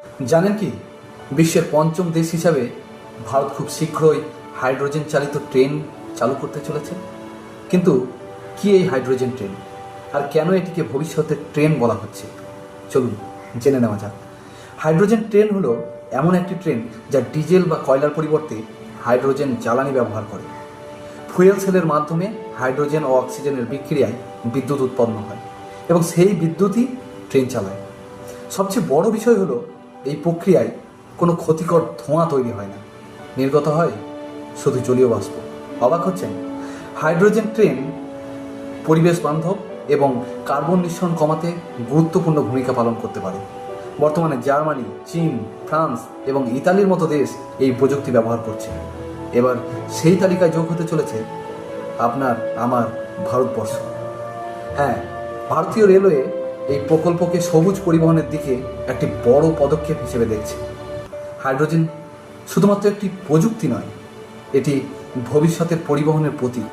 জানেন কি, বিশ্বের পঞ্চম দেশ হিসাবে ভারত খুব শীঘ্রই হাইড্রোজেন চালিত ট্রেন চালু করতে চলেছে। কিন্তু কি এই হাইড্রোজেন ট্রেন, আর কেন এটিকে ভবিষ্যতের ট্রেন বলা হচ্ছে, চলুন জেনে নেওয়া যাক। হাইড্রোজেন ট্রেন হলো এমন একটি ট্রেন যা ডিজেল বা কয়লার পরিবর্তে হাইড্রোজেন জ্বালানি ব্যবহার করে। ফুয়েল সেলের মাধ্যমে হাইড্রোজেন ও অক্সিজেনের বিক্রিয়ায় বিদ্যুৎ উৎপন্ন হয় এবং সেই বিদ্যুৎই ট্রেন চালায়। সবচেয়ে বড় বিষয় হলো এই প্রক্রিয়ায় কোনো ক্ষতিকর ধোঁয়া তৈরি হয় না, নির্গত হয় শুধু জলীয় বাষ্প। অবাক হচ্ছেন? হাইড্রোজেন ট্রেন পরিবেশ বান্ধব এবং কার্বন নিঃসরণ কমাতে গুরুত্বপূর্ণ ভূমিকা পালন করতে পারে। বর্তমানে জার্মানি, চীন, ফ্রান্স এবং ইতালির মতো দেশ এই প্রযুক্তি ব্যবহার করছে। এবার সেই তালিকায় যোগ হতে চলেছে আপনার আমার ভারতবর্ষ। হ্যাঁ, ভারতীয় রেলওয়ে এই প্রকল্পকে সবুজ পরিবহনের দিকে একটি বড় পদক্ষেপ হিসেবে দেখছে। হাইড্রোজেন শুধুমাত্র একটি প্রযুক্তি নয়, এটি ভবিষ্যতের পরিবহনের প্রতীক।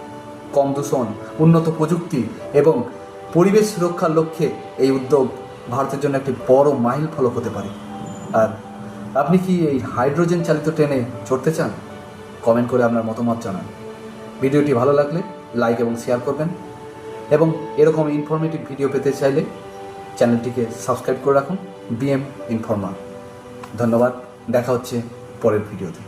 কম দূষণ, উন্নত প্রযুক্তি এবং পরিবেশ সুরক্ষার লক্ষ্যে এই উদ্যোগ ভারতের জন্য একটি বড় মাইল ফলক হতে পারে। আর আপনি কি এই হাইড্রোজেন চালিত ট্রেনে চড়তে চান? কমেন্ট করে আপনার মতামত জানান। ভিডিওটি ভালো লাগলে লাইক এবং শেয়ার করবেন, এবং এরকম ইনফরমেটিভ ভিডিও পেতে চাইলে চ্যানেলটিকে সাবস্ক্রাইব করে রাখুন, বিএম ইনফরমার। ধন্যবাদ, দেখা হচ্ছে পরের ভিডিওতে।